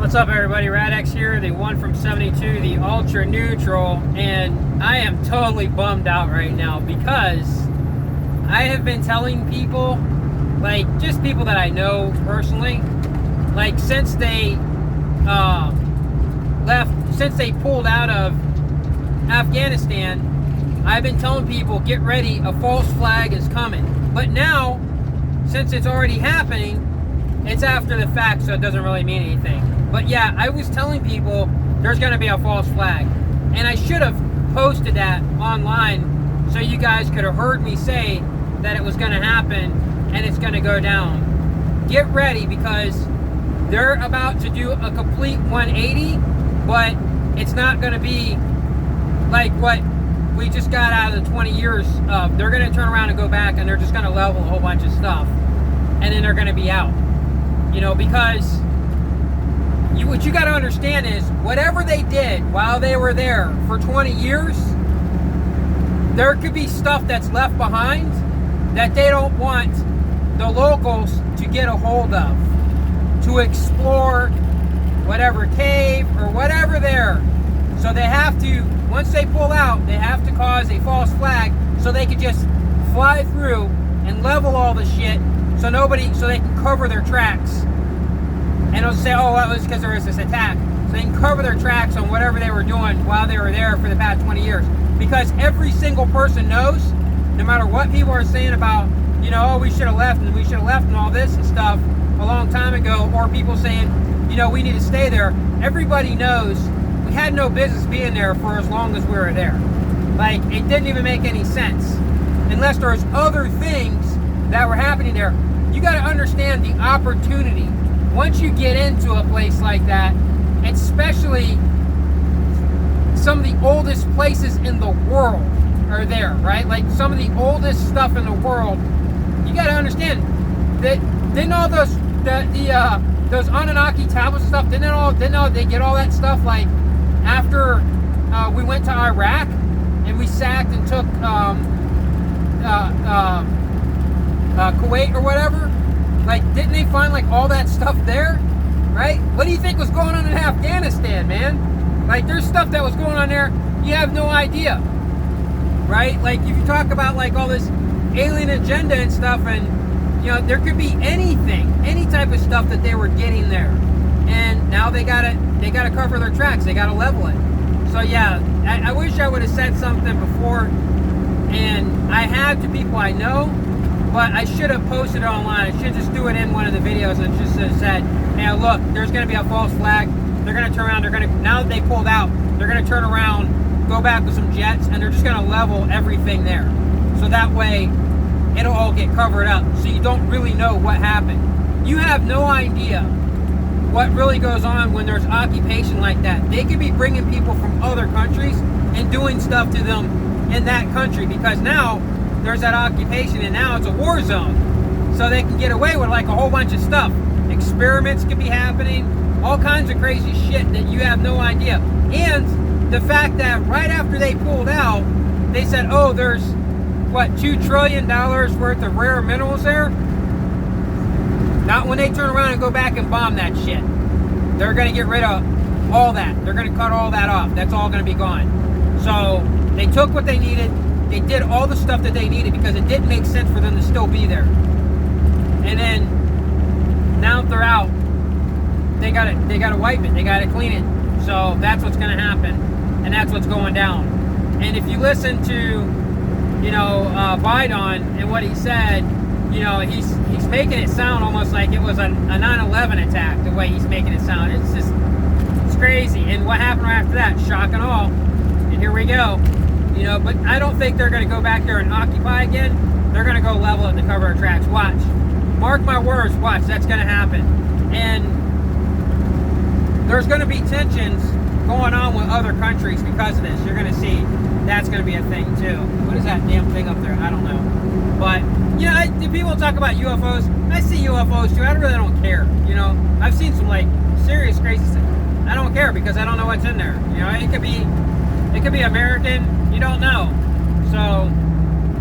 What's up, everybody? Radex here, the one from 72, the ultra neutral, and I am totally bummed out right now because I have been telling people, like just people that I know personally, like since they since they pulled out of Afghanistan, I've been telling people, get ready, a false flag is coming. But now, since it's already happening, it's after the fact, so it doesn't really mean anything. But yeah, I was telling people there's going to be a false flag. And I should have posted that online so you guys could have heard me say that it was going to happen and it's going to go down. Get ready because they're about to do a complete 180, but it's not going to be like what we just got out of the 20 years of. They're going to turn around and go back and they're just going to level a whole bunch of stuff. And then they're going to be out. You know, because what you got to understand is whatever they did while they were there for 20 years, there could be stuff that's left behind that they don't want the locals to get a hold of, to explore whatever cave or whatever there. So they have to, once they pull out, they have to cause a false flag so they could just fly through and level all the shit so they can cover their tracks. And they'll say, oh, that was because there was this attack. So they can cover their tracks on whatever they were doing while they were there for the past 20 years. Because every single person knows, no matter what people are saying about, you know, oh, we should have left and all this and stuff a long time ago, or people saying, you know, we need to stay there. Everybody knows we had no business being there for as long as we were there. Like, it didn't even make any sense. Unless there was other things that were happening there. You got to understand the opportunity. Once you get into a place like that, especially some of the oldest places in the world are there, right? Like some of the oldest stuff in the world, you got to understand that didn't all those Anunnaki tablets and stuff, didn't they get all that stuff like after we went to Iraq and we sacked and took Kuwait or whatever? Like, didn't they find like all that stuff there, right? What do you think was going on in Afghanistan, man? Like, there's stuff that was going on there you have no idea, right? Like, if you talk about like all this alien agenda and stuff, and you know, there could be anything, any type of stuff that they were getting there, and now they gotta cover their tracks, they gotta level it. So yeah, I wish I would have said something before, and I had to people I know. But I should have posted it online. I should just do it in one of the videos and just said, hey, look, there's going to be a false flag. They're going to turn around. Now that they pulled out, they're going to turn around, go back with some jets, and they're just going to level everything there. So that way, it'll all get covered up. So you don't really know what happened. You have no idea what really goes on when there's occupation like that. They could be bringing people from other countries and doing stuff to them in that country because now there's that occupation and now it's a war zone. So they can get away with like a whole bunch of stuff. Experiments could be happening, all kinds of crazy shit that you have no idea. And the fact that right after they pulled out, they said, oh, there's what, $2 trillion worth of rare minerals there? Not when they turn around and go back and bomb that shit. They're gonna get rid of all that. They're gonna cut all that off. That's all gonna be gone. So they took what they needed. They did all the stuff that they needed because it didn't make sense for them to still be there. And then now that they're out, they gotta wipe it. They gotta clean it. So that's what's gonna happen, and that's what's going down. And if you listen to, you know, Biden and what he said, you know, he's making it sound almost like it was a 9/11 attack. The way he's making it sound, it's crazy. And what happened right after that? Shock and awe. And here we go. You know, but I don't think they're going to go back there and occupy again. They're going to go level it to cover our tracks. Watch. Mark my words. Watch. That's going to happen. And there's going to be tensions going on with other countries because of this. You're going to see that's going to be a thing too. What is that damn thing up there? I don't know. But, you know, people talk about UFOs. I see UFOs too. I really don't care. You know, I've seen some like serious crazy stuff. I don't care because I don't know what's in there. You know, it could be American. You don't know. So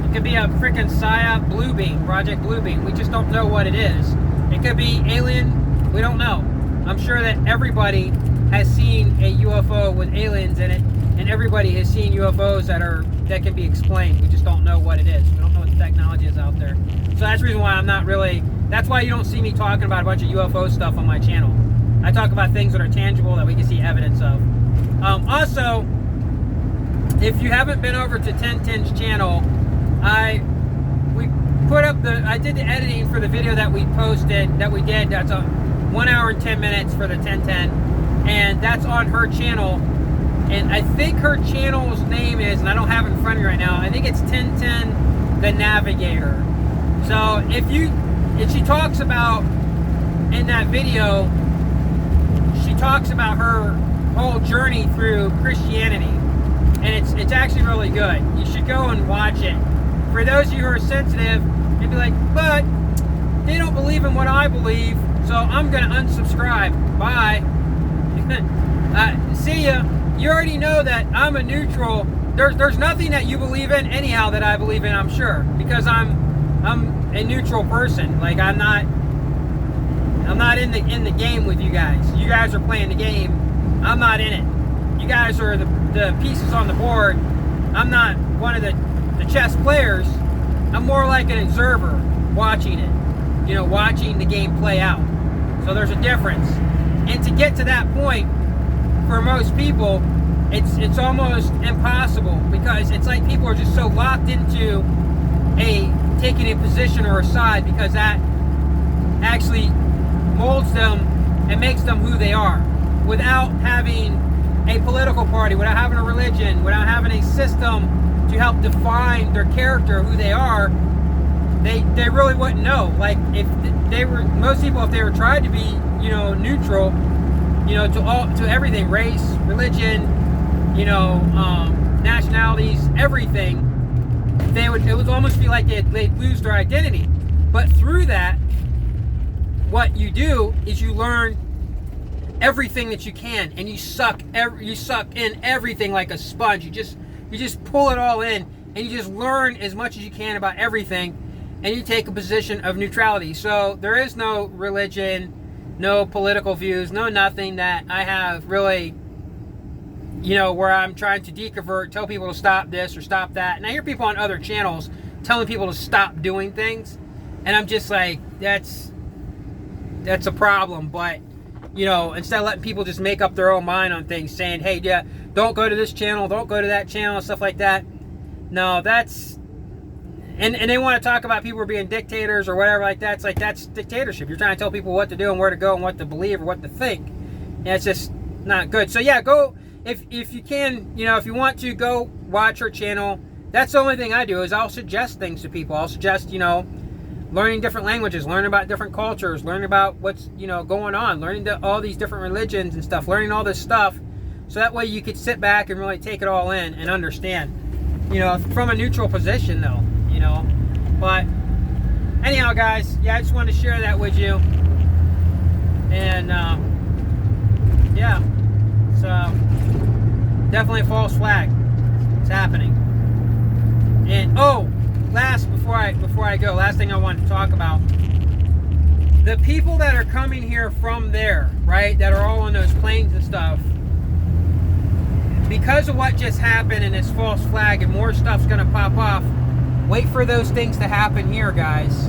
it could be a freaking PSYOP Bluebeam, Project Bluebeam. We just don't know what it is. It could be alien. We don't know. I'm sure that everybody has seen a UFO with aliens in it, and everybody has seen UFOs that can be explained. We just don't know what it is. We don't know what the technology is out there. So that's the reason why I'm not really, that's why you don't see me talking about a bunch of UFO stuff on my channel. I talk about things that are tangible that we can see evidence of. Also, if you haven't been over to 1010's channel, I did the editing for the video that we posted, that's a 1 hour and 10 minutes for the 1010, and that's on her channel. And I think her channel's name is, and I don't have it in front of me right now, I think it's 1010 TheNavigator. So if she talks about, in that video, she talks about her whole journey through Christianity. And it's actually really good. You should go and watch it. For those of you who are sensitive, you'd be like, but they don't believe in what I believe, so I'm going to unsubscribe. Bye. See ya. You already know that I'm a neutral. There's nothing that you believe in anyhow that I believe in, I'm sure, because I'm a neutral person. Like I'm not in the game with you guys. You guys are playing the game. I'm not in it. You guys are the pieces on the board. I'm not one of the chess players. I'm more like an observer watching it. You know, watching the game play out. So there's a difference. And to get to that point, for most people, it's almost impossible, because it's like people are just so locked into taking a position or a side, because that actually molds them and makes them who they are, without having a political party, without having a religion, without having a system to help define their character, who they are. They really wouldn't know. Like if they were, most people, if they were tried to be, you know, neutral, you know, to everything, race, religion, you know, nationalities, everything, it would almost feel like they'd lose their identity. But through that, what you do is you learn everything that you can, and you suck in everything like a sponge. You just pull it all in, and you just learn as much as you can about everything, and you take a position of neutrality. So there is no religion, no political views, no nothing that I have really, you know, where I'm trying to deconvert, tell people to stop this or stop that. And I hear people on other channels telling people to stop doing things, and I'm just like, that's a problem. But you know, instead of letting people just make up their own mind on things, saying, hey, yeah, don't go to this channel, don't go to that channel, stuff like that. No, that's, and they want to talk about people being dictators or whatever like that. It's like, that's dictatorship. You're trying to tell people what to do and where to go and what to believe or what to think. And it's just not good. So yeah, go, if you can, you know, if you want to, go watch her channel. That's the only thing I do, is I'll suggest things to people. I'll suggest, you know, learning different languages, learning about different cultures, learning about what's, you know, going on, learning all these different religions and stuff, learning all this stuff, so that way you could sit back and really take it all in and understand, you know, from a neutral position though, you know. But anyhow, guys, yeah, I just wanted to share that with you. And yeah, so definitely a false flag. It's happening. And before I go, last thing I wanted to talk about, the people that are coming here from there, right, that are all on those planes and stuff, because of what just happened and this false flag, and more stuff's going to pop off, wait for those things to happen here, guys,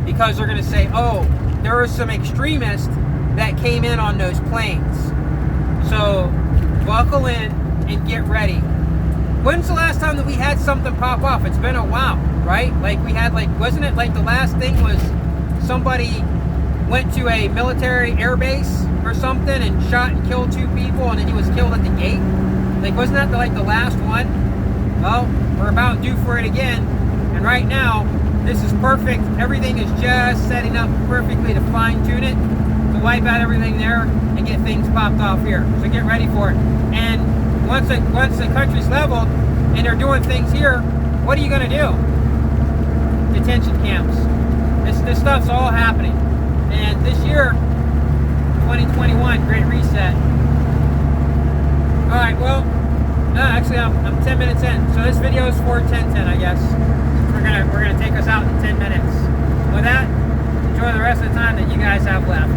because they're going to say, oh, there were some extremists that came in on those planes. So buckle in and get ready. When's the last time that we had something pop off? It's been a while, right? Like we had, like, wasn't it like the last thing was somebody went to a military air base or something and shot and killed 2 people, and then he was killed at the gate? Like, wasn't that the last one? Well, we're about due for it again. And right now, this is perfect. Everything is just setting up perfectly to fine tune it, to wipe out everything there and get things popped off here. So get ready for it. And once the country's leveled and they're doing things here, what are you going to do? Detention camps. This stuff's all happening. And this year, 2021, Great Reset. Alright, well, actually I'm 10 minutes in. So this video is for 10:10, I guess. We're gonna take us out in 10 minutes. With that, enjoy the rest of the time that you guys have left.